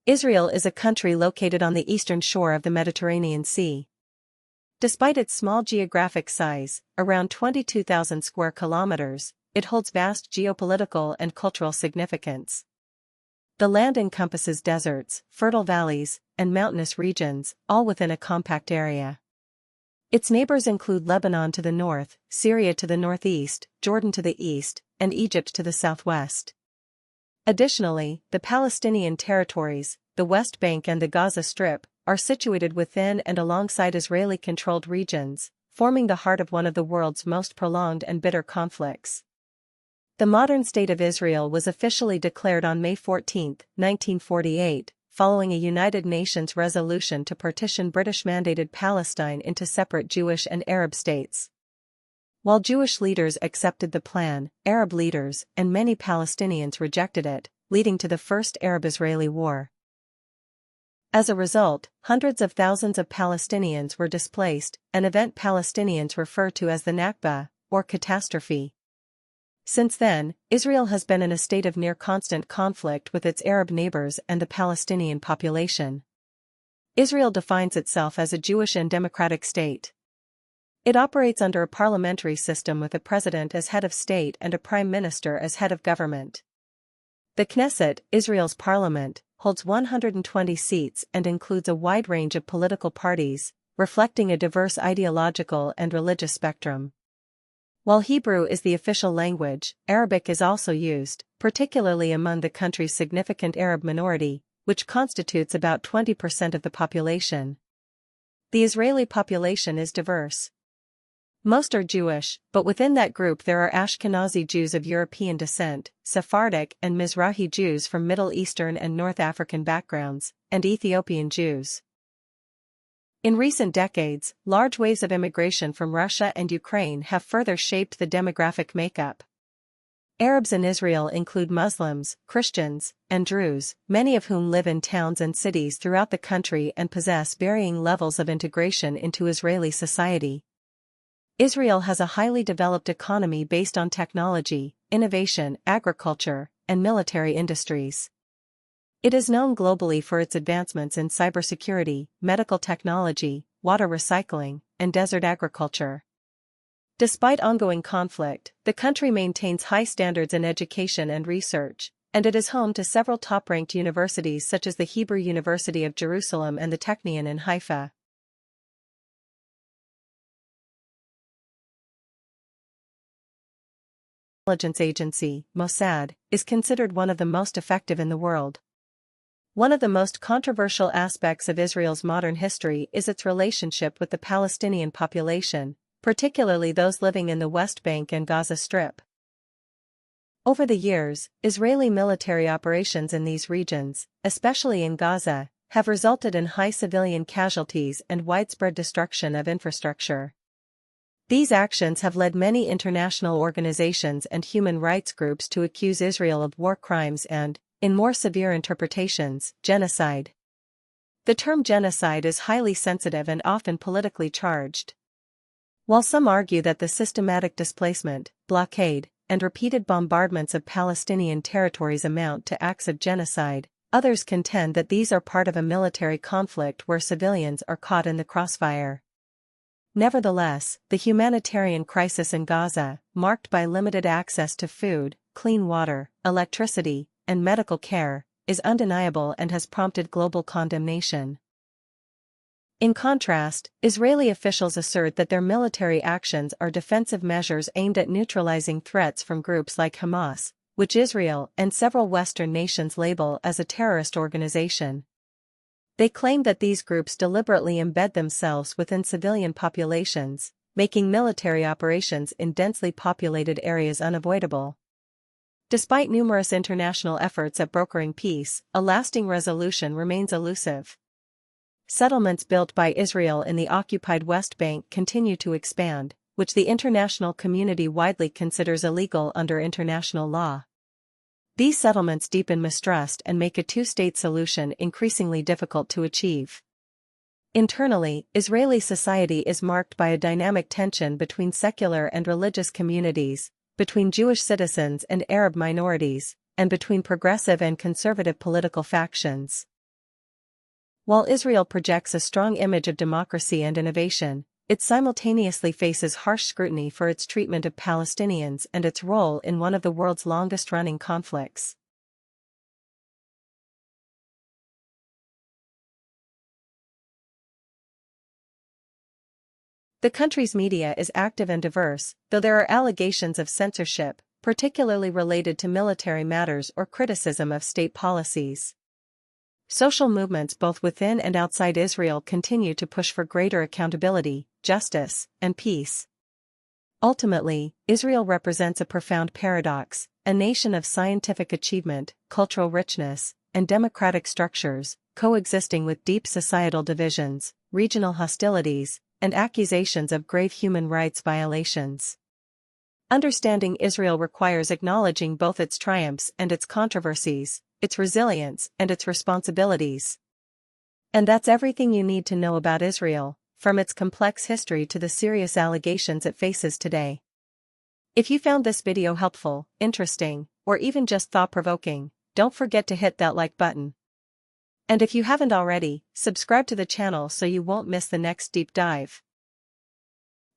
Israel is a country located on the eastern shore of the Mediterranean Sea. Despite its small geographic size, around 22,000 square kilometers, it holds vast geopolitical and cultural significance. The land encompasses deserts, fertile valleys, and mountainous regions, all within a compact area. Its neighbors include Lebanon to the north, Syria to the northeast, Jordan to the east, and Egypt to the southwest. Additionally, the Palestinian territories, the West Bank and the Gaza Strip, are situated within and alongside Israeli-controlled regions, forming the heart of one of the world's most prolonged and bitter conflicts. The modern State of Israel was officially declared on May 14, 1948, following a United Nations resolution to partition British-mandated Palestine into separate Jewish and Arab states. While Jewish leaders accepted the plan, Arab leaders and many Palestinians rejected it, leading to the First Arab-Israeli War. As a result, hundreds of thousands of Palestinians were displaced, an event Palestinians refer to as the Nakba, or catastrophe. Since then, Israel has been in a state of near-constant conflict with its Arab neighbors and the Palestinian population. Israel defines itself as a Jewish and democratic state. It operates under a parliamentary system with a president as head of state and a prime minister as head of government. The Knesset, Israel's parliament, holds 120 seats and includes a wide range of political parties, reflecting a diverse ideological and religious spectrum. While Hebrew is the official language, Arabic is also used, particularly among the country's significant Arab minority, which constitutes about 20% of the population. The Israeli population is diverse. Most are Jewish, but within that group there are Ashkenazi Jews of European descent, Sephardic and Mizrahi Jews from Middle Eastern and North African backgrounds, and Ethiopian Jews. In recent decades, large waves of immigration from Russia and Ukraine have further shaped the demographic makeup. Arabs in Israel include Muslims, Christians, and Druze, many of whom live in towns and cities throughout the country and possess varying levels of integration into Israeli society. Israel has a highly developed economy based on technology, innovation, agriculture, and military industries. It is known globally for its advancements in cybersecurity, medical technology, water recycling, and desert agriculture. Despite ongoing conflict, the country maintains high standards in education and research, and it is home to several top-ranked universities such as the Hebrew University of Jerusalem and the Technion in Haifa. Intelligence agency, Mossad, is considered one of the most effective in the world. One of the most controversial aspects of Israel's modern history is its relationship with the Palestinian population, particularly those living in the West Bank and Gaza Strip. Over the years, Israeli military operations in these regions, especially in Gaza, have resulted in high civilian casualties and widespread destruction of infrastructure. These actions have led many international organizations and human rights groups to accuse Israel of war crimes and, in more severe interpretations, genocide. The term genocide is highly sensitive and often politically charged. While some argue that the systematic displacement, blockade, and repeated bombardments of Palestinian territories amount to acts of genocide, others contend that these are part of a military conflict where civilians are caught in the crossfire. Nevertheless, the humanitarian crisis in Gaza, marked by limited access to food, clean water, electricity, and medical care, is undeniable and has prompted global condemnation. In contrast, Israeli officials assert that their military actions are defensive measures aimed at neutralizing threats from groups like Hamas, which Israel and several Western nations label as a terrorist organization. They claim that these groups deliberately embed themselves within civilian populations, making military operations in densely populated areas unavoidable. Despite numerous international efforts at brokering peace, a lasting resolution remains elusive. Settlements built by Israel in the occupied West Bank continue to expand, which the international community widely considers illegal under international law. These settlements deepen mistrust and make a two-state solution increasingly difficult to achieve. Internally, Israeli society is marked by a dynamic tension between secular and religious communities, between Jewish citizens and Arab minorities, and between progressive and conservative political factions. While Israel projects a strong image of democracy and innovation, it simultaneously faces harsh scrutiny for its treatment of Palestinians and its role in one of the world's longest-running conflicts. The country's media is active and diverse, though there are allegations of censorship, particularly related to military matters or criticism of state policies. Social movements both within and outside Israel continue to push for greater accountability, justice, and peace. Ultimately, Israel represents a profound paradox, a nation of scientific achievement, cultural richness, and democratic structures, coexisting with deep societal divisions, regional hostilities, and accusations of grave human rights violations. Understanding Israel requires acknowledging both its triumphs and its controversies, its resilience and its responsibilities. And that's everything you need to know about Israel, from its complex history to the serious allegations it faces today. If you found this video helpful, interesting, or even just thought-provoking, don't forget to hit that like button. And if you haven't already, subscribe to the channel so you won't miss the next deep dive.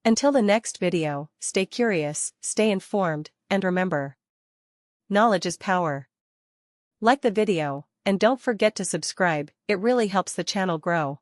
Until the next video, stay curious, stay informed, and remember, knowledge is power. Like the video, and don't forget to subscribe, it really helps the channel grow.